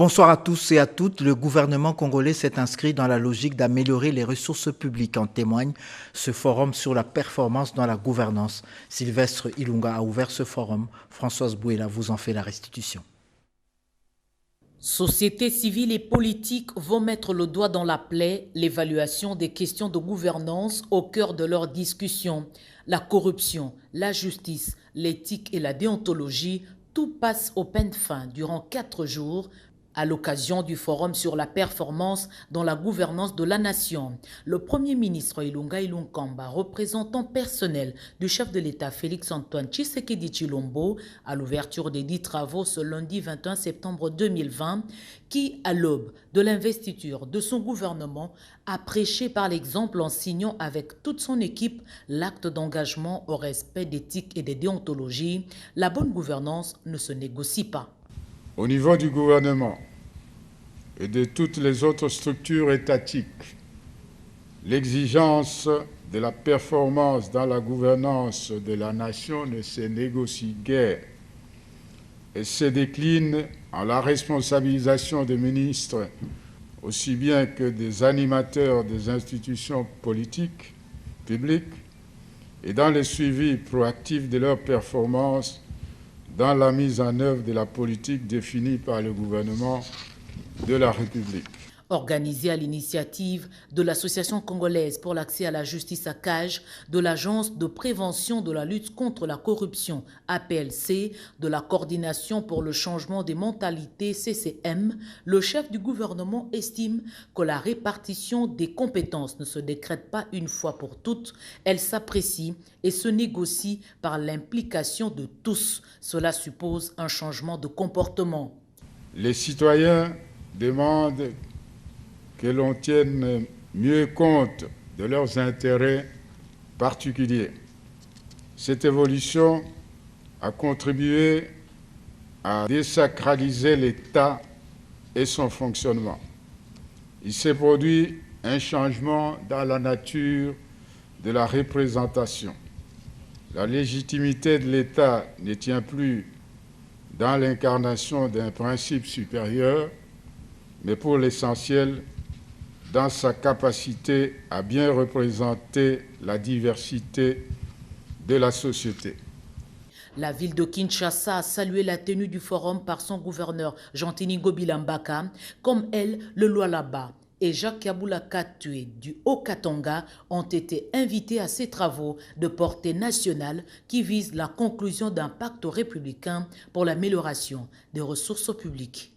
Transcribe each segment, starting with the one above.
Bonsoir à tous et à toutes. Le gouvernement congolais s'est inscrit dans la logique d'améliorer les ressources publiques. En témoigne ce forum sur la performance dans la gouvernance. Sylvestre Ilunga a ouvert ce forum. Françoise Bouela vous en fait la restitution. Société civile et politique vont mettre le doigt dans la plaie, l'évaluation des questions de gouvernance au cœur de leurs discussions. La corruption, la justice, l'éthique et la déontologie, tout passe au peigne fin durant 4 jours à l'occasion du forum sur la performance dans la gouvernance de la nation. Le Premier ministre Ilunga Ilunkamba, représentant personnel du chef de l'État Félix-Antoine Tshisekedi Tshilombo, à l'ouverture des 10 travaux ce lundi 21 septembre 2020, qui, à l'aube de l'investiture de son gouvernement, a prêché par l'exemple en signant avec toute son équipe l'acte d'engagement au respect d'éthique et de déontologie. La bonne gouvernance ne se négocie pas. Au niveau du gouvernement et de toutes les autres structures étatiques, l'exigence de la performance dans la gouvernance de la nation ne se négocie guère et se décline en la responsabilisation des ministres aussi bien que des animateurs des institutions politiques, publiques, et dans le suivi proactif de leur performance dans la mise en œuvre de la politique définie par le gouvernement de la République. Organisé à l'initiative de l'Association congolaise pour l'accès à la justice à CAJ, de l'Agence de prévention de la lutte contre la corruption APLC, de la Coordination pour le changement des mentalités CCM, le chef du gouvernement estime que la répartition des compétences ne se décrète pas une fois pour toutes, elle s'apprécie et se négocie par l'implication de tous. Cela suppose un changement de comportement. Les citoyens demandent que l'on tienne mieux compte de leurs intérêts particuliers. Cette évolution a contribué à désacraliser l'État et son fonctionnement. Il s'est produit un changement dans la nature de la représentation. La légitimité de l'État ne tient plus dans l'incarnation d'un principe supérieur, mais pour l'essentiel, dans sa capacité à bien représenter la diversité de la société. La ville de Kinshasa a salué la tenue du forum par son gouverneur Jean-Tini Gobilambaka, comme elle, le Lualaba et Jacques Yaboula Katoué du Haut-Katanga ont été invités à ces travaux de portée nationale qui visent la conclusion d'un pacte républicain pour l'amélioration des ressources publiques.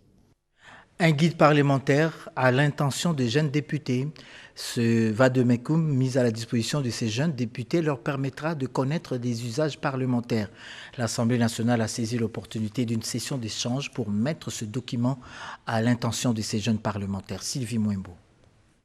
Un guide parlementaire à l'intention des jeunes députés. Ce vade-mecum mis à la disposition de ces jeunes députés leur permettra de connaître des usages parlementaires. L'Assemblée nationale a saisi l'opportunité d'une session d'échange pour mettre ce document à l'intention de ces jeunes parlementaires. Sylvie Mouembo.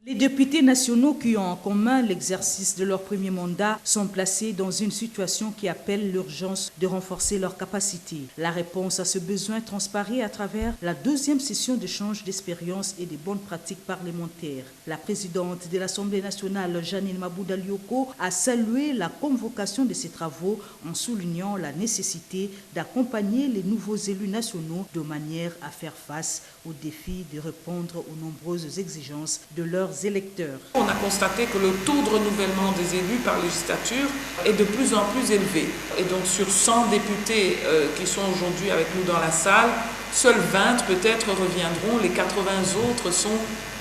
Les députés nationaux qui ont en commun l'exercice de leur premier mandat sont placés dans une situation qui appelle l'urgence de renforcer leurs capacités. La réponse à ce besoin transparaît à travers la deuxième session d'échange d'expériences et des bonnes pratiques parlementaires. La présidente de l'Assemblée nationale, Janine Mabouda Lioko, a salué la convocation de ces travaux en soulignant la nécessité d'accompagner les nouveaux élus nationaux de manière à faire face au défi de répondre aux nombreuses exigences de leurs électeurs. On a constaté que le taux de renouvellement des élus par législature est de plus en plus élevé. Et donc sur 100 députés qui sont aujourd'hui avec nous dans la salle, seuls 20 peut-être reviendront, les 80 autres sont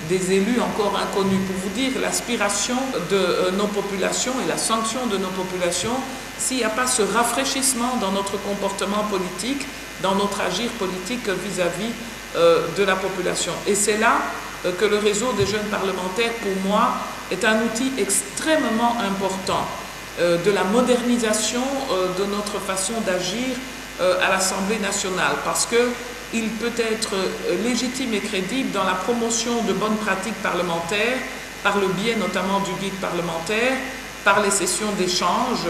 des élus encore inconnus. Pour vous dire l'aspiration de nos populations et la sanction de nos populations, s'il n'y a pas ce rafraîchissement dans notre comportement politique, dans notre agir politique vis-à-vis de la population. Et c'est là que le réseau des jeunes parlementaires, pour moi, est un outil extrêmement important de la modernisation de notre façon d'agir à l'Assemblée nationale, parce qu'il peut être légitime et crédible dans la promotion de bonnes pratiques parlementaires, par le biais notamment du guide parlementaire, par les sessions d'échange,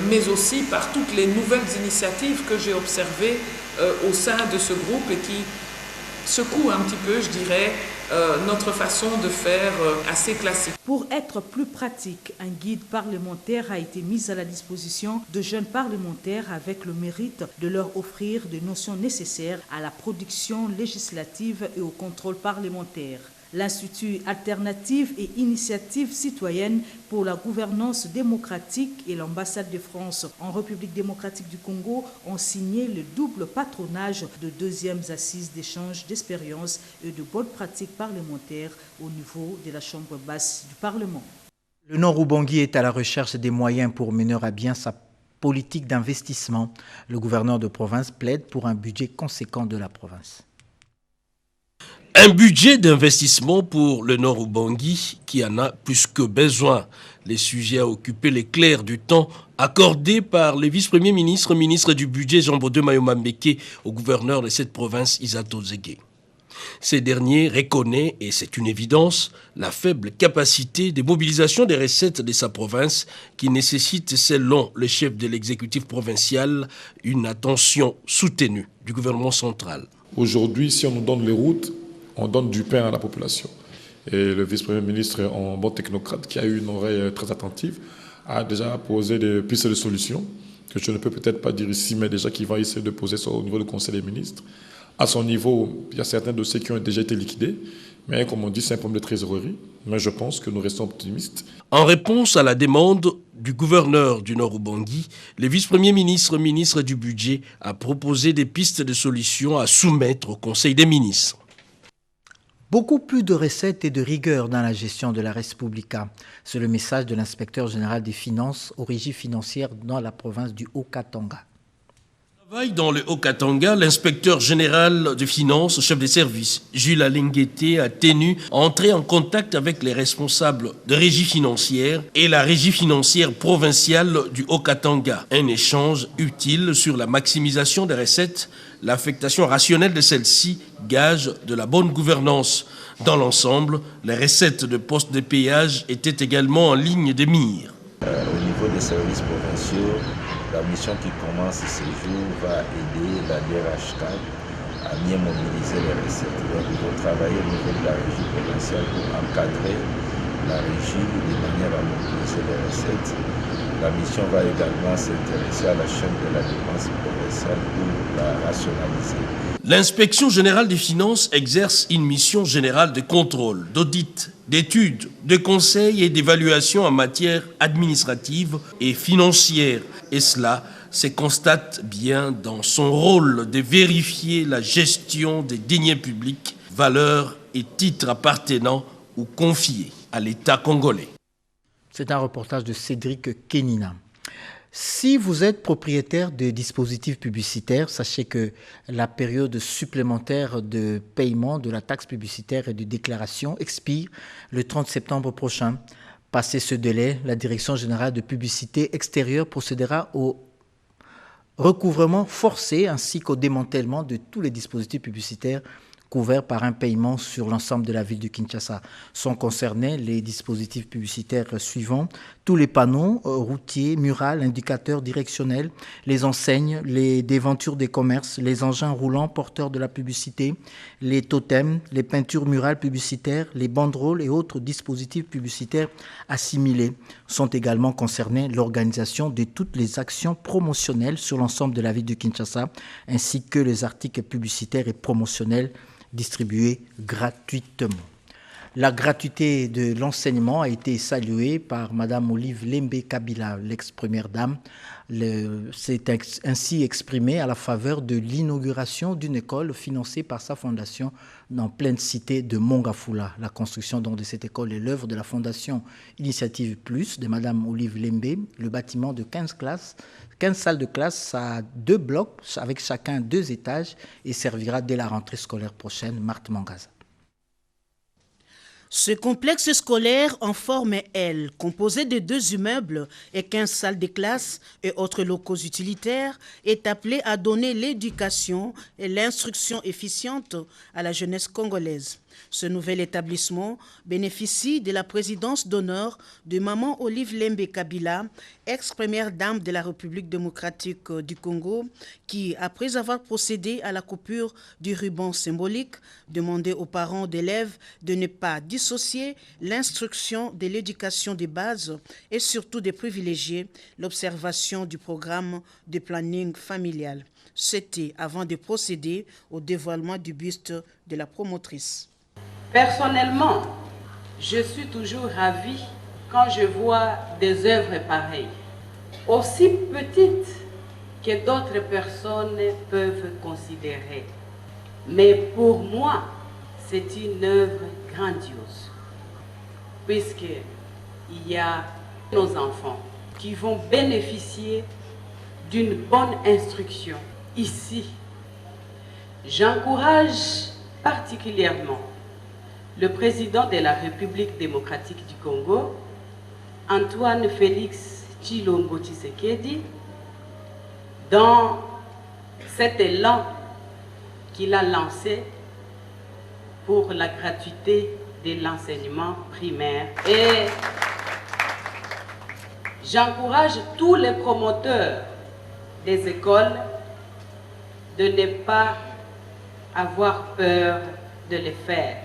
mais aussi par toutes les nouvelles initiatives que j'ai observées au sein de ce groupe et qui secouent un petit peu, je dirais, notre façon de faire assez classique. Pour être plus pratique, un guide parlementaire a été mis à la disposition de jeunes parlementaires avec le mérite de leur offrir des notions nécessaires à la production législative et au contrôle parlementaire. L'Institut Alternative et Initiative citoyenne pour la gouvernance démocratique et l'ambassade de France en République démocratique du Congo ont signé le double patronage de deuxièmes assises d'échange d'expériences et de bonnes pratiques parlementaires au niveau de la Chambre basse du Parlement. Le Nord-Ubangi est à la recherche des moyens pour mener à bien sa politique d'investissement. Le gouverneur de province plaide pour un budget conséquent de la province. Un budget d'investissement pour le Nord-Ubangi qui en a plus que besoin. Les sujets à occuper les clers du temps accordés par les vice-premiers ministres, ministre du budget Jean-Bodé Mayoma-Mbeke au gouverneur de cette province Isato Zégué. Ces derniers reconnaissent, et c'est une évidence, la faible capacité de mobilisation des recettes de sa province qui nécessite, selon le chef de l'exécutif provincial, une attention soutenue du gouvernement central. Aujourd'hui, si on nous donne les routes, on donne du pain à la population. Et le vice-premier ministre, en bon technocrate, qui a eu une oreille très attentive, a déjà posé des pistes de solutions, que je ne peux peut-être pas dire ici, mais déjà qu'il va essayer de poser ça au niveau du Conseil des ministres. À son niveau, il y a certains dossiers qui ont déjà été liquidés, mais comme on dit, c'est un problème de trésorerie. Mais je pense que nous restons optimistes. En réponse à la demande du gouverneur du Nord-Ubangi, le vice-premier ministre, ministre du budget, a proposé des pistes de solutions à soumettre au Conseil des ministres. Beaucoup plus de recettes et de rigueur dans la gestion de la Res Publica. C'est le message de l'inspecteur général des finances aux régies financières dans la province du Haut-Katanga. Dans le Haut-Katanga, l'inspecteur général des finances, chef des services, Jules Alenguete, a tenu à entrer en contact avec les responsables de régie financière et la régie financière provinciale du Haut-Katanga. Un échange utile sur la maximisation des recettes, l'affectation rationnelle de celles-ci, gage de la bonne gouvernance. Dans l'ensemble, les recettes de postes de péage étaient également en ligne de mire. Au niveau des services provinciaux, la mission qui commence ce jour va aider la DRH4 à mieux mobiliser les recettes. Donc, il faut travailler au niveau de la régie provinciale pour encadrer la régie de manière à mobiliser les recettes. La mission va également s'intéresser à la chaîne de la dépense provinciale pour la rationaliser. L'inspection générale des finances exerce une mission générale de contrôle, d'audit, d'études, de conseil et d'évaluation en matière administrative et financière. Et cela se constate bien dans son rôle de vérifier la gestion des deniers publics, valeurs et titres appartenant ou confiés à l'État congolais. C'est un reportage de Cédric Kenina. Si vous êtes propriétaire de dispositifs publicitaires, sachez que la période supplémentaire de paiement de la taxe publicitaire et de déclaration expire le 30 septembre prochain. Passé ce délai, la Direction générale de publicité extérieure procédera au recouvrement forcé ainsi qu'au démantèlement de tous les dispositifs publicitaires couverts par un paiement sur l'ensemble de la ville de Kinshasa. Sont concernés les dispositifs publicitaires suivants: tous les panneaux routiers, murales, indicateurs directionnels, les enseignes, les devantures des commerces, les engins roulants porteurs de la publicité, les totems, les peintures murales publicitaires, les banderoles et autres dispositifs publicitaires assimilés. Sont également concernés l'organisation de toutes les actions promotionnelles sur l'ensemble de la ville de Kinshasa, ainsi que les articles publicitaires et promotionnels distribués gratuitement. La gratuité de l'enseignement a été saluée par Mme Olive Lembe Kabila, l'ex-première dame. S'est ainsi exprimée à la faveur de l'inauguration d'une école financée par sa fondation dans pleine cité de Mongafula. La construction donc de cette école est l'œuvre de la fondation Initiative Plus de Mme Olive Lembe. Le bâtiment de 15 salles de classe à 2 blocs avec chacun 2 étages et servira dès la rentrée scolaire prochaine. Marthe Mangaza. Ce complexe scolaire en forme L, composé de 2 immeubles et 15 salles de classe et autres locaux utilitaires, est appelé à donner l'éducation et l'instruction efficiente à la jeunesse congolaise. Ce nouvel établissement bénéficie de la présidence d'honneur de Maman Olive Lembe Kabila, ex-première dame de la République démocratique du Congo, qui, après avoir procédé à la coupure du ruban symbolique, demandait aux parents d'élèves de ne pas dissocier l'instruction de l'éducation de base et surtout de privilégier l'observation du programme de planning familial. C'était avant de procéder au dévoilement du buste de la promotrice. Personnellement, je suis toujours ravie quand je vois des œuvres pareilles, aussi petites que d'autres personnes peuvent considérer. Mais pour moi, c'est une œuvre grandiose, puisqu'il y a nos enfants qui vont bénéficier d'une bonne instruction ici. J'encourage particulièrement le président de la République démocratique du Congo, Antoine Félix Tshilombo Tshisekedi, dans cet élan qu'il a lancé pour la gratuité de l'enseignement primaire. Et j'encourage tous les promoteurs des écoles de ne pas avoir peur de le faire,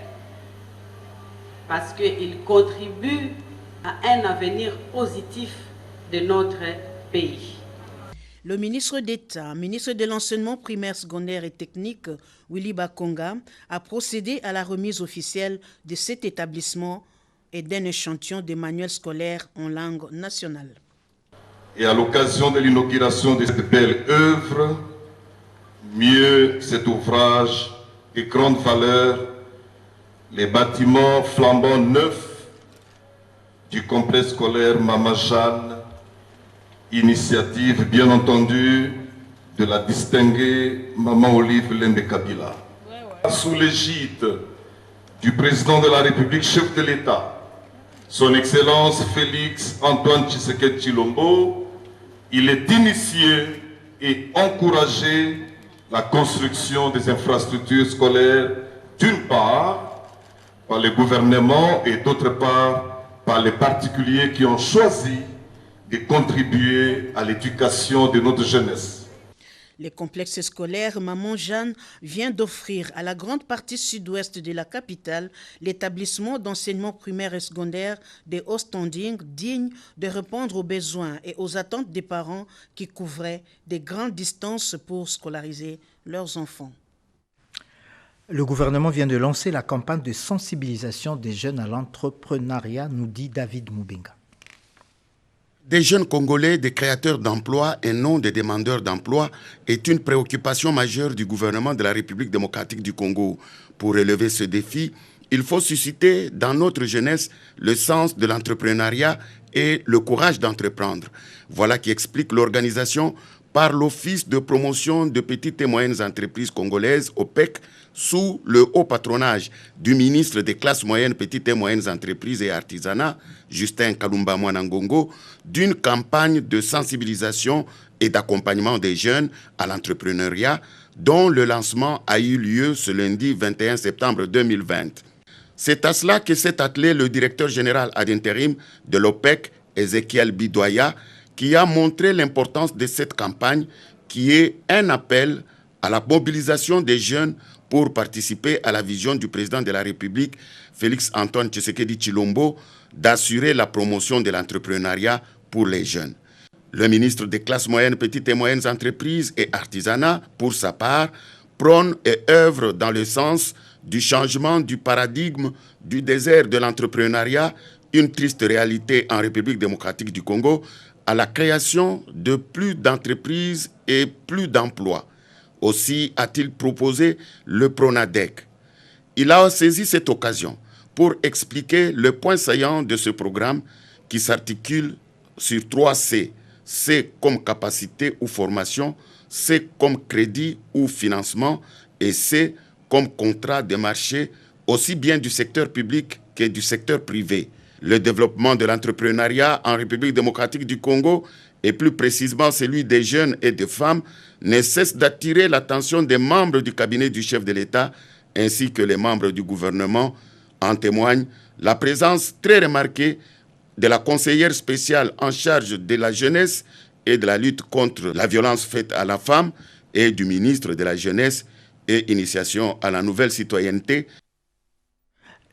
parce qu'ils contribuent à un avenir positif de notre pays. Le ministre d'État, ministre de l'Enseignement primaire, secondaire et technique, Willy Bakonga, a procédé à la remise officielle de cet établissement et d'un échantillon des manuels scolaires en langue nationale. Et à l'occasion de l'inauguration de cette belle œuvre, mieux cet ouvrage de grande valeur, les bâtiments flambant neufs du complexe scolaire Mama Jeanne, initiative bien entendu de la distinguée Maman Olive Lembe Kabila. Sous l'égide du président de la République, chef de l'État, son Excellence Félix Antoine Tshisekedi Tshilombo, il est initié et encouragé la construction des infrastructures scolaires, d'une part, par le gouvernement et d'autre part par les particuliers qui ont choisi de contribuer à l'éducation de notre jeunesse. Le complexe scolaire Maman Jeanne vient d'offrir à la grande partie sud-ouest de la capitale l'établissement d'enseignement primaire et secondaire de haut standing digne de répondre aux besoins et aux attentes des parents qui couvraient des grandes distances pour scolariser leurs enfants. Le gouvernement vient de lancer la campagne de sensibilisation des jeunes à l'entrepreneuriat, nous dit David Moubenga. Des jeunes Congolais, des créateurs d'emplois et non des demandeurs d'emploi est une préoccupation majeure du gouvernement de la République démocratique du Congo. Pour relever ce défi, il faut susciter dans notre jeunesse le sens de l'entrepreneuriat et le courage d'entreprendre. Voilà qui explique l'organisation par l'Office de promotion de petites et moyennes entreprises congolaises, OPEC, sous le haut patronage du ministre des classes moyennes, petites et moyennes entreprises et artisanat, Justin Kalumba Mwanangongo, d'une campagne de sensibilisation et d'accompagnement des jeunes à l'entrepreneuriat, dont le lancement a eu lieu ce lundi 21 septembre 2020. C'est à cela que s'est attelé le directeur général ad intérim de l'OPEC, Ezekiel Bidoya, qui a montré l'importance de cette campagne, qui est un appel à la mobilisation des jeunes pour participer à la vision du président de la République, Félix Antoine Tshisekedi Tshilombo, d'assurer la promotion de l'entrepreneuriat pour les jeunes. Le ministre des classes moyennes, petites et moyennes entreprises et artisanat, pour sa part, prône et œuvre dans le sens du changement du paradigme du désert de l'entrepreneuriat, une triste réalité en République démocratique du Congo, à la création de plus d'entreprises et plus d'emplois. Aussi a-t-il proposé le PRONADEC. Il a saisi cette occasion pour expliquer le point saillant de ce programme qui s'articule sur 3 C. C comme capacité ou formation, C comme crédit ou financement et C comme contrat de marché aussi bien du secteur public que du secteur privé. Le développement de l'entrepreneuriat en République démocratique du Congo, et plus précisément celui des jeunes et des femmes, ne cesse d'attirer l'attention des membres du cabinet du chef de l'État ainsi que les membres du gouvernement. En témoigne la présence très remarquée de la conseillère spéciale en charge de la jeunesse et de la lutte contre la violence faite à la femme et du ministre de la Jeunesse et Initiation à la nouvelle citoyenneté.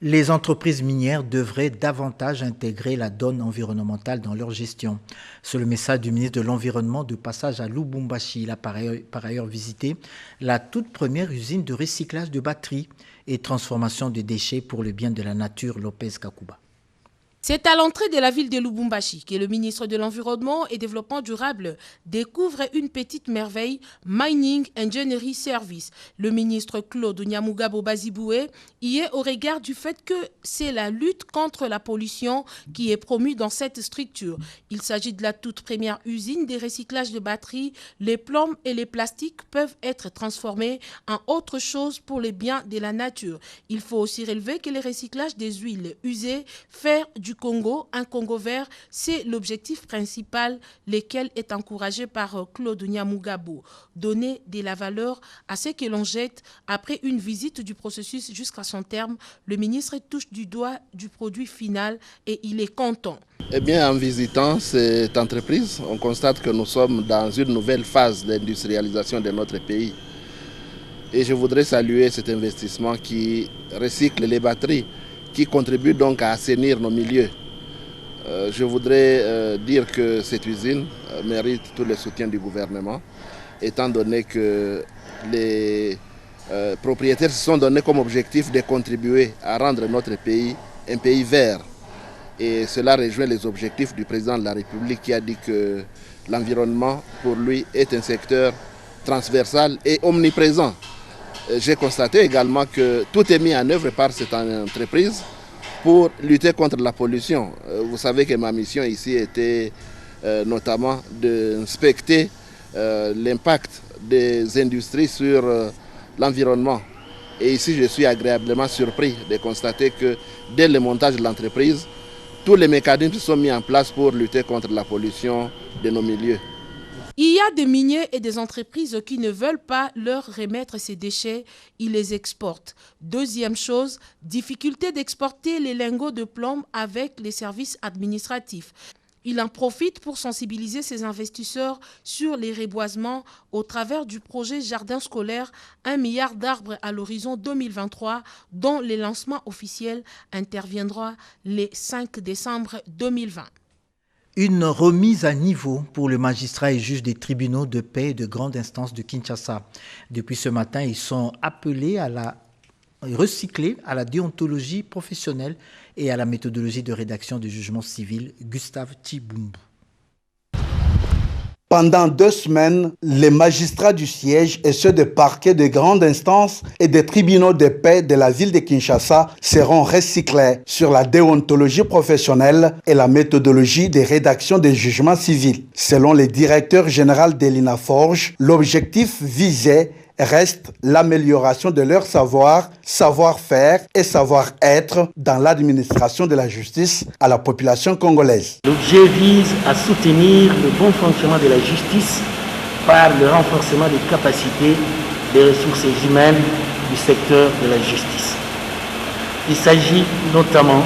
Les entreprises minières devraient davantage intégrer la donne environnementale dans leur gestion. C'est le message du ministre de l'Environnement de passage à Lubumbashi. Il a par ailleurs visité la toute première usine de recyclage de batteries et transformation de déchets pour le bien de la nature, Lopez Kakuba. C'est à l'entrée de la ville de Lubumbashi que le ministre de l'Environnement et Développement durable découvre une petite merveille, Mining Engineering Service. Le ministre Claude Nyamugabo Baziboué y est au regard du fait que c'est la lutte contre la pollution qui est promue dans cette structure. Il s'agit de la toute première usine de recyclage de batteries. Les plombs et les plastiques peuvent être transformés en autre chose pour le bien de la nature. Il faut aussi relever que le recyclage des huiles usées, faire du Congo, un Congo vert, c'est l'objectif principal, lequel est encouragé par Claude Nyamugabo. Donner de la valeur à ce que l'on jette. Après une visite du processus jusqu'à son terme, le ministre touche du doigt du produit final et il est content. Eh bien, en visitant cette entreprise, on constate que nous sommes dans une nouvelle phase d'industrialisation de notre pays. Et je voudrais saluer cet investissement qui recycle les batteries, qui contribue donc à assainir nos milieux. Je voudrais dire que cette usine mérite tout le soutien du gouvernement, étant donné que les propriétaires se sont donnés comme objectif de contribuer à rendre notre pays un pays vert. Et cela rejoint les objectifs du président de la République qui a dit que l'environnement, pour lui, est un secteur transversal et omniprésent. J'ai constaté également que tout est mis en œuvre par cette entreprise pour lutter contre la pollution. Vous savez que ma mission ici était notamment d'inspecter l'impact des industries sur l'environnement. Et ici, je suis agréablement surpris de constater que dès le montage de l'entreprise, tous les mécanismes sont mis en place pour lutter contre la pollution de nos milieux. Il y a des miniers et des entreprises qui ne veulent pas leur remettre ces déchets, ils les exportent. Deuxième chose, difficulté d'exporter les lingots de plomb avec les services administratifs. Il en profite pour sensibiliser ses investisseurs sur les reboisements au travers du projet Jardin scolaire, 1 milliard d'arbres à l'horizon 2023, dont le lancement officiel interviendra le 5 décembre 2020. Une remise à niveau pour le magistrat et juge des tribunaux de paix et de grande instance de Kinshasa. Depuis ce matin, ils sont appelés à recycler à la déontologie professionnelle et à la méthodologie de rédaction du jugement civil. Gustave Tchibumbu. Pendant 2 semaines, les magistrats du siège et ceux des parquets de grande instance et des tribunaux de paix de la ville de Kinshasa seront recyclés sur la déontologie professionnelle et la méthodologie de rédaction des jugements civils. Selon le directeur général de l'INAFORGE, l'objectif visé reste l'amélioration de leur savoir-faire et savoir-être dans l'administration de la justice à la population congolaise. L'objet vise à soutenir le bon fonctionnement de la justice par le renforcement des capacités des ressources humaines du secteur de la justice. Il s'agit notamment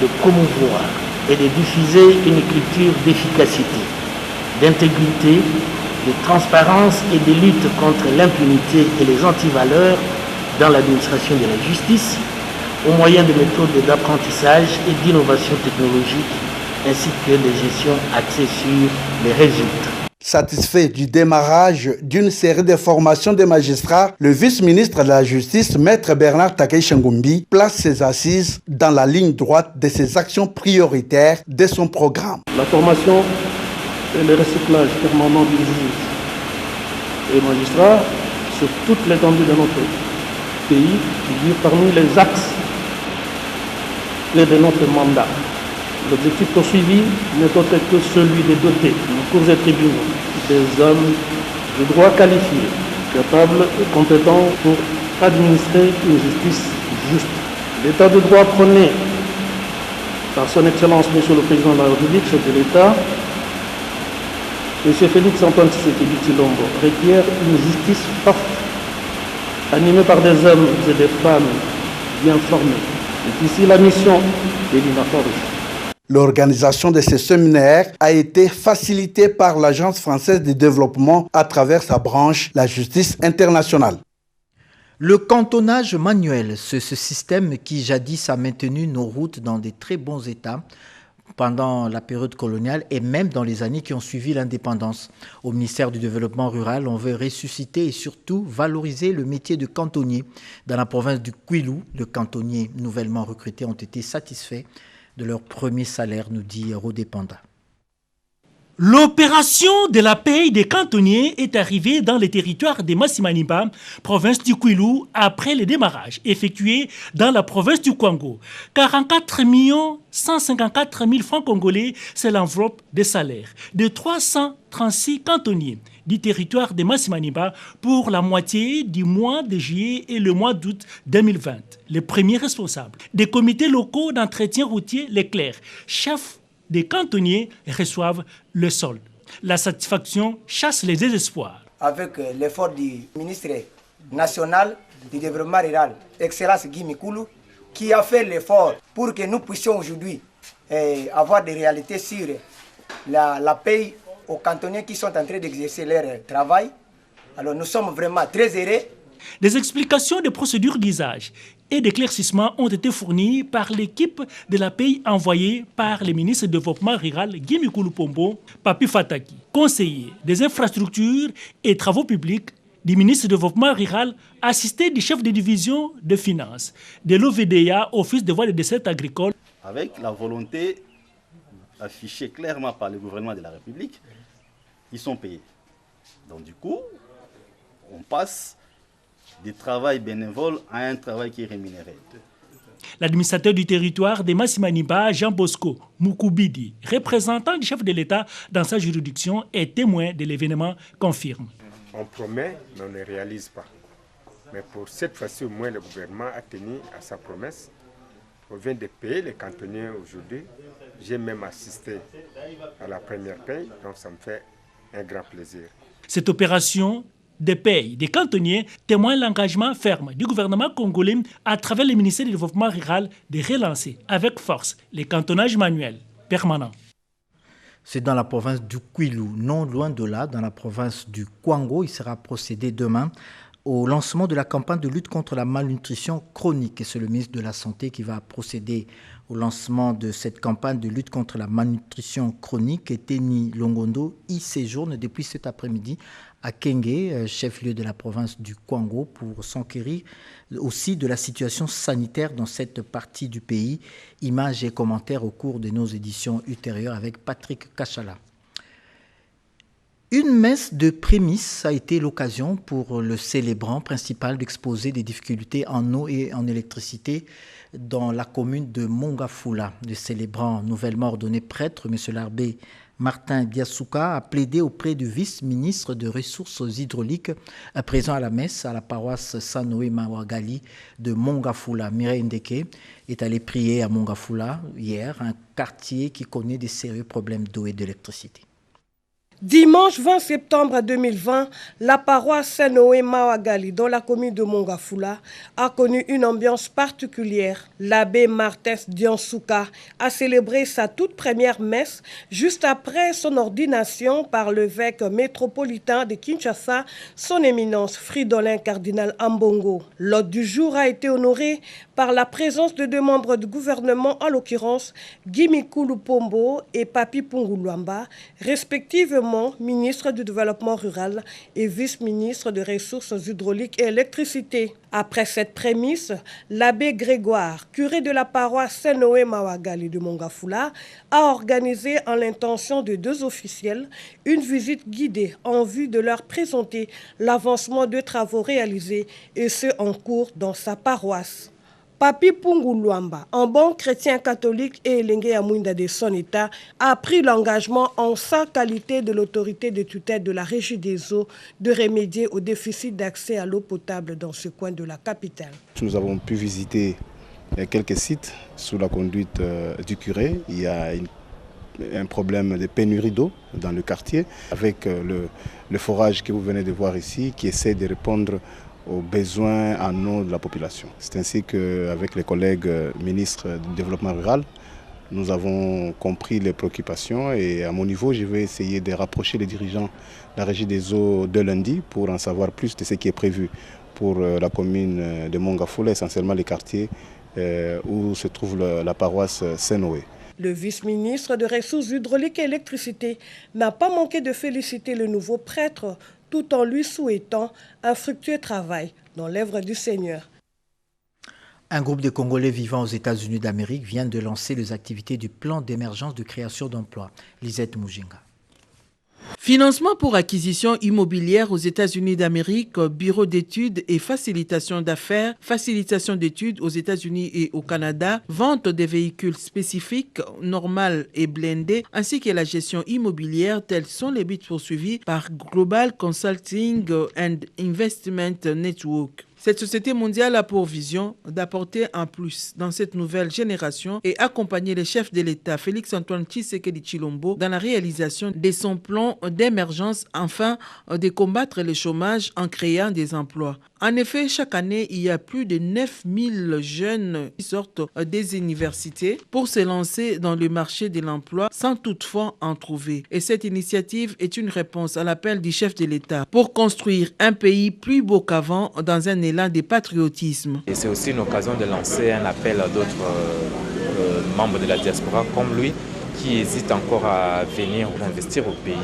de promouvoir et de diffuser une culture d'efficacité, d'intégrité, de transparence et de lutte contre l'impunité et les antivaleurs dans l'administration de la justice, au moyen de méthodes d'apprentissage et d'innovation technologique, ainsi que de gestion axée sur les résultats. Satisfait du démarrage d'une série de formations des magistrats, le vice-ministre de la Justice, Maître Bernard Takei-Chengumbi, place ses assises dans la ligne droite de ses actions prioritaires de son programme. La formation et le recyclage permanent du juge et magistrats sur toute l'étendue de notre pays figure parmi les axes de notre mandat. L'objectif poursuivi n'est autre que celui de doter nos cours et tribunaux des hommes de droit qualifiés, capables et compétents pour administrer une justice juste. L'état de droit prôné par son Excellence Monsieur le Président de la République, chef de l'État, M. Félix Antoine Tshisekedi Tshilombo, requiert une justice forte, animée par des hommes et des femmes bien formés. C'est ici la mission de l'INAFORGE. L'organisation de ces séminaires a été facilitée par l'Agence française de développement à travers sa branche, la justice internationale. Le cantonnage manuel, c'est ce système qui jadis a maintenu nos routes dans de très bons états pendant la période coloniale et même dans les années qui ont suivi l'indépendance. Au ministère du Développement rural, on veut ressusciter et surtout valoriser le métier de cantonnier. Dans la province du Kwilu, les cantonniers nouvellement recrutés ont été satisfaits de leur premier salaire, nous dit Rodé Panda. L'opération de la paye des cantonniers est arrivée dans les territoires de Massimaniba, province du Kwilu, après le démarrage effectué dans la province du Kwango. 44 154 000 francs congolais, c'est l'enveloppe des salaires de 336 cantonniers du territoire de Massimaniba pour la moitié du mois de juillet et le mois d'août 2020. Les premiers responsables des comités locaux d'entretien routier, les clercs, chefs des cantonniers reçoivent le solde. La satisfaction chasse les désespoirs. Avec l'effort du ministre national du développement rural, Excellence Guy Mikulu, qui a fait l'effort pour que nous puissions aujourd'hui avoir des réalités sur la paye aux cantonniers qui sont en train d'exercer leur travail. Alors nous sommes vraiment très heureux. Des explications des procédures d'usage et d'éclaircissement ont été fournis par l'équipe de la paye envoyée par le ministre du Développement rural Guy Mikulu Pombo, Papi Fataki, conseiller des infrastructures et travaux publics du ministre du Développement rural, assisté du chef de division de finances de l'OVDA, Office de voies de dessert agricole. Avec la volonté affichée clairement par le gouvernement de la République, ils sont payés. Donc du coup, on passe du travail bénévole à un travail qui est rémunéré. L'administrateur du territoire de Massimaniba, Jean Bosco Mukubidi, représentant du chef de l'État dans sa juridiction et témoin de l'événement, confirme. On promet, mais on ne réalise pas. Mais pour cette fois-ci, au moins, le gouvernement a tenu à sa promesse. On vient de payer les cantonniers aujourd'hui. J'ai même assisté à la première paye, donc ça me fait un grand plaisir. Cette opération de paye des cantonniers témoigne l'engagement ferme du gouvernement congolais à travers le ministère du Développement rural de relancer avec force les cantonnages manuels permanents. C'est dans la province du Kwilu, non loin de là, dans la province du Kwango. Il sera procédé demain au lancement de la campagne de lutte contre la malnutrition chronique. Et c'est le ministre de la Santé qui va procéder au lancement de cette campagne de lutte contre la malnutrition chronique. Et Teni Longondo y séjourne depuis cet après-midi à Kenge, chef-lieu de la province du Kwango, pour s'enquérir aussi de la situation sanitaire dans cette partie du pays. Images et commentaires au cours de nos éditions ultérieures avec Patrick Kachala. Une messe de prémices a été l'occasion pour le célébrant principal d'exposer des difficultés en eau et en électricité dans la commune de Mongafula. Le célébrant nouvellement ordonné prêtre, M. l'abbé Martin Diasuka, a plaidé auprès du vice-ministre de Ressources hydrauliques présent à la messe à la paroisse Sanoé Mawagali de Mongafula. Mireille Ndeke est allé prier à Mongafula hier, un quartier qui connaît des sérieux problèmes d'eau et d'électricité. Dimanche 20 septembre 2020, la paroisse Saint-Noé Mawagali, dans la commune de Mongafula, a connu une ambiance particulière. L'abbé Martin Diasuka a célébré sa toute première messe juste après son ordination par l'évêque métropolitain de Kinshasa, son éminence Fridolin cardinal Ambongo. L'hôte du jour a été honoré par la présence de deux membres du gouvernement, en l'occurrence Guy Mikulu Pombo et Papi Punguluamba, respectivement ministre du Développement rural et vice-ministre des Ressources hydrauliques et électricité. Après cette prémisse, l'abbé Grégoire, curé de la paroisse Saint-Noé Mawagali de Mongafula, a organisé en l'intention de deux officiels une visite guidée en vue de leur présenter l'avancement de travaux réalisés et ceux en cours dans sa paroisse. Papi Punguluamba, un bon chrétien catholique et Elengue Amouinda de son état, a pris l'engagement en sa qualité de l'autorité de tutelle de la Régie des eaux de remédier au déficit d'accès à l'eau potable dans ce coin de la capitale. Nous avons pu visiter quelques sites sous la conduite du curé. Il y a un problème de pénurie d'eau dans le quartier avec le forage que vous venez de voir ici qui essaie de répondre aux besoins en eau de la population. C'est ainsi qu'avec les collègues ministres du développement rural, nous avons compris les préoccupations et à mon niveau, je vais essayer de rapprocher les dirigeants de la régie des eaux de lundi pour en savoir plus de ce qui est prévu pour la commune de Mongafula, essentiellement les quartiers où se trouve la paroisse Saint-Noé. Le vice-ministre des Ressources hydrauliques et électricité n'a pas manqué de féliciter le nouveau prêtre tout en lui souhaitant un fructueux travail dans l'œuvre du Seigneur. Un groupe de Congolais vivant aux États-Unis d'Amérique vient de lancer les activités du plan d'émergence de création d'emplois. Lisette Mujinga. Financement pour acquisition immobilière aux États-Unis d'Amérique, bureau d'études et facilitation d'affaires, facilitation d'études aux États-Unis et au Canada, vente des véhicules spécifiques, normales et blindés, ainsi que la gestion immobilière, tels sont les buts poursuivis par Global Consulting and Investment Network. Cette société mondiale a pour vision d'apporter un plus dans cette nouvelle génération et accompagner les chefs de l'État Félix-Antoine Tshisekedi Tshilombo dans la réalisation de son plan d'émergence afin de combattre le chômage en créant des emplois. En effet, chaque année, il y a plus de 9000 jeunes qui sortent des universités pour se lancer dans le marché de l'emploi sans toutefois en trouver. Et cette initiative est une réponse à l'appel du chef de l'État pour construire un pays plus beau qu'avant dans un élan de patriotisme. Et c'est aussi une occasion de lancer un appel à d'autres membres de la diaspora comme lui qui hésitent encore à venir investir au pays.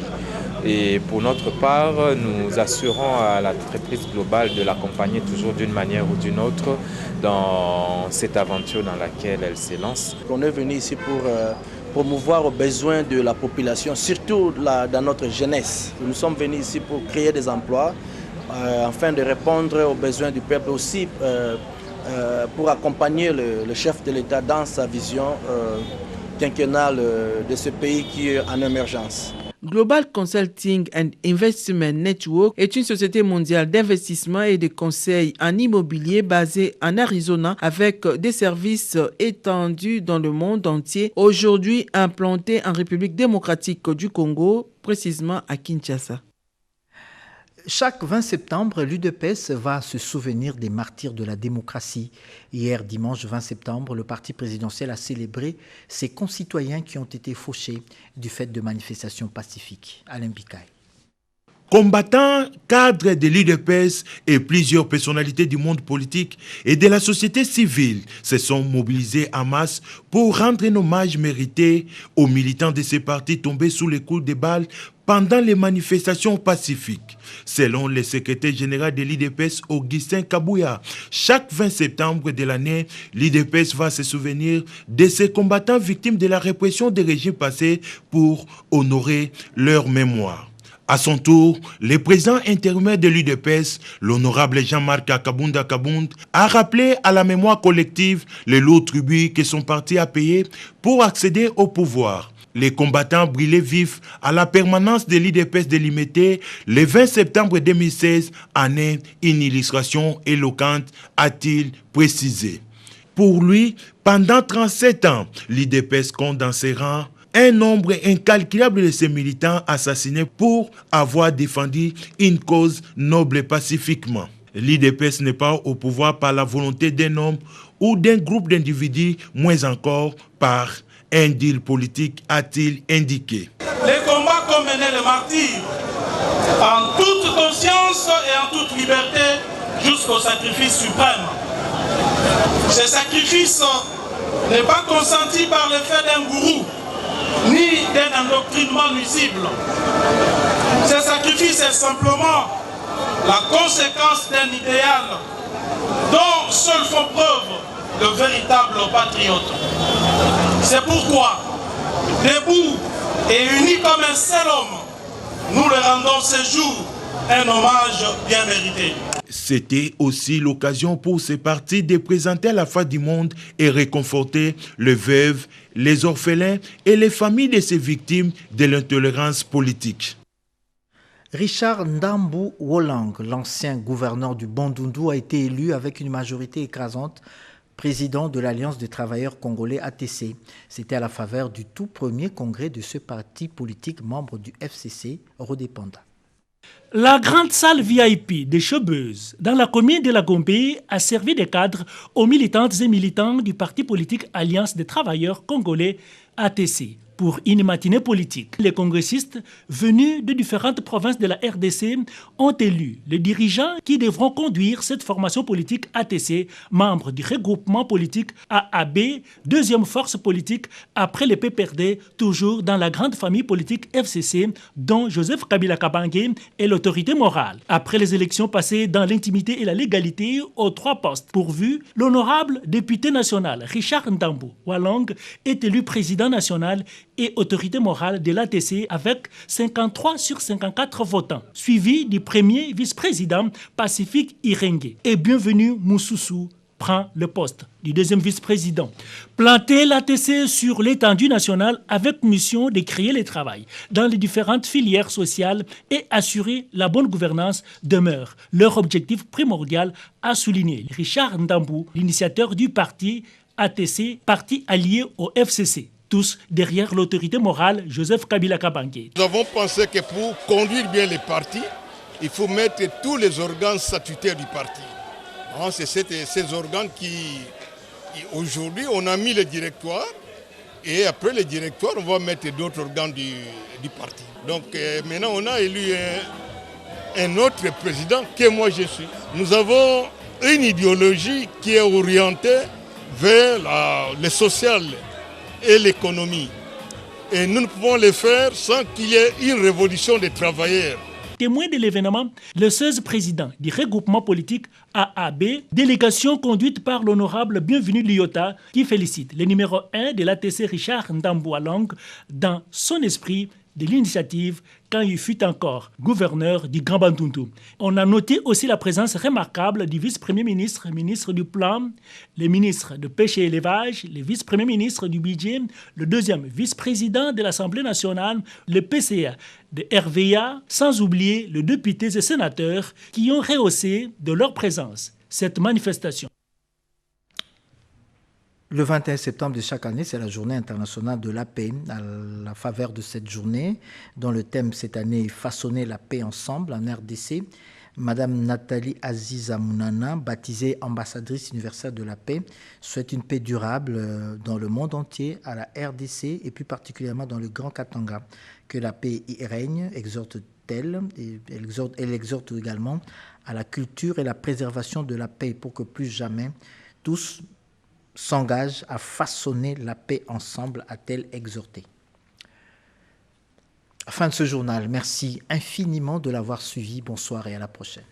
Et pour notre part, nous assurons à l'entreprise globale de l'accompagner toujours d'une manière ou d'une autre dans cette aventure dans laquelle elle se lance. On est venu ici pour promouvoir aux besoins de la population, surtout dans notre jeunesse. Nous sommes venus ici pour créer des emplois, afin de répondre aux besoins du peuple aussi, pour accompagner le chef de l'État dans sa vision quinquennale de ce pays qui est en émergence. Global Consulting and Investment Network est une société mondiale d'investissement et de conseil en immobilier basée en Arizona avec des services étendus dans le monde entier, aujourd'hui implanté en République démocratique du Congo, précisément à Kinshasa. Chaque 20 septembre, l'UDPS va se souvenir des martyrs de la démocratie. Hier, dimanche 20 septembre, le parti présidentiel a célébré ses concitoyens qui ont été fauchés du fait de manifestations pacifiques. Alain Bikaï. Combattants, cadres de l'UDPS et plusieurs personnalités du monde politique et de la société civile se sont mobilisés en masse pour rendre un hommage mérité aux militants de ces partis tombés sous les coups de balles pendant les manifestations pacifiques. Selon le secrétaire général de l'UDPS, Augustin Kabouya, chaque 20 septembre de l'année, l'UDPS va se souvenir de ces combattants victimes de la répression des régimes passés pour honorer leur mémoire. À son tour, le président intérimaire de l'UDPS, l'honorable Jean-Marc Kabunda Kabound, a rappelé à la mémoire collective les lourds tributs que son parti a payés pour accéder au pouvoir. Les combattants brûlés vifs à la permanence de l'UDPS de Limité le 20 septembre 2016 en est une illustration éloquente, a-t-il précisé. Pour lui, pendant 37 ans, l'UDPS compte dans ses rangs un nombre incalculable de ses militants assassinés pour avoir défendu une cause noble et pacifiquement. L'UDPS n'est pas au pouvoir par la volonté d'un homme ou d'un groupe d'individus, moins encore par un deal politique, a-t-il indiqué. Les combats qu'ont menés les martyrs, en toute conscience et en toute liberté, jusqu'au sacrifice suprême. Ce sacrifice n'est pas consenti par l'effet d'un gourou, ni d'un endoctrinement nuisible. Ce sacrifice est simplement la conséquence d'un idéal dont seuls font preuve de véritables patriotes. C'est pourquoi, debout et unis comme un seul homme, nous leur rendons ce jour un hommage bien mérité. C'était aussi l'occasion pour ces partis de présenter à la face du monde et réconforter les veuves, les orphelins et les familles de ces victimes de l'intolérance politique. Richard Ndambu Wolang, l'ancien gouverneur du Bandundu, a été élu avec une majorité écrasante président de l'Alliance des travailleurs congolais ATC. C'était à la faveur du tout premier congrès de ce parti politique membre du FCC redépendant. La grande salle VIP des Chaubeuse dans la commune de la Gombe a servi de cadre aux militantes et militants du parti politique Alliance des travailleurs congolais ATC. Pour une matinée politique, les congressistes venus de différentes provinces de la RDC ont élu les dirigeants qui devront conduire cette formation politique ATC, membre du regroupement politique AAB, deuxième force politique après les PPRD, toujours dans la grande famille politique FCC, dont Joseph Kabila Kabange est l'autorité morale. Après les élections passées dans l'intimité et la légalité aux 3 postes pourvus, l'honorable député national Richard Ndambu Walong est élu président national et autorité morale de l'ATC avec 53 sur 54 votants, suivi du premier vice-président Pacifique Irenge. Et Bienvenu Moussoussou prend le poste du deuxième vice-président. Planter l'ATC sur l'étendue nationale avec mission de créer le travail dans les différentes filières sociales et assurer la bonne gouvernance demeure leur objectif primordial, a souligné Richard Ndambu, l'initiateur du parti ATC, parti allié au FCC. Tous derrière l'autorité morale Joseph Kabila Kabange. Nous avons pensé que pour conduire bien les partis, il faut mettre tous les organes statutaires du parti. C'est ces organes qui, aujourd'hui, on a mis le directoire et après le directoire, on va mettre d'autres organes du parti. Donc maintenant, on a élu un autre président que moi je suis. Nous avons une idéologie qui est orientée vers le social et l'économie. Et nous ne pouvons le faire sans qu'il y ait une révolution des travailleurs. Témoin de l'événement, le 16 président du regroupement politique AAB, délégation conduite par l'honorable Bienvenu Liota, qui félicite le numéro 1 de l'ATC Richard Ndambu Walong dans son esprit de l'initiative quand il fut encore gouverneur du Grand Bandundu. On a noté aussi la présence remarquable du vice-premier ministre, ministre du Plan, le ministre de Pêche et Élevage, le vice-premier ministre du Budget, le deuxième vice-président de l'Assemblée nationale, le PCA de RVA, sans oublier les députés et sénateurs qui ont rehaussé de leur présence cette manifestation. Le 21 septembre de chaque année, c'est la journée internationale de la paix. À la faveur de cette journée, dont le thème cette année est « Façonner la paix ensemble » en RDC, Madame Nathalie Aziza Mounana, baptisée ambassadrice universelle de la paix, souhaite une paix durable dans le monde entier, à la RDC et plus particulièrement dans le Grand Katanga. Que la paix y règne, exhorte-t-elle, et elle exhorte également à la culture et la préservation de la paix pour que plus jamais tous s'engage à façonner la paix ensemble, a-t-elle exhorté. Fin de ce journal. Merci infiniment de l'avoir suivi. Bonsoir et à la prochaine.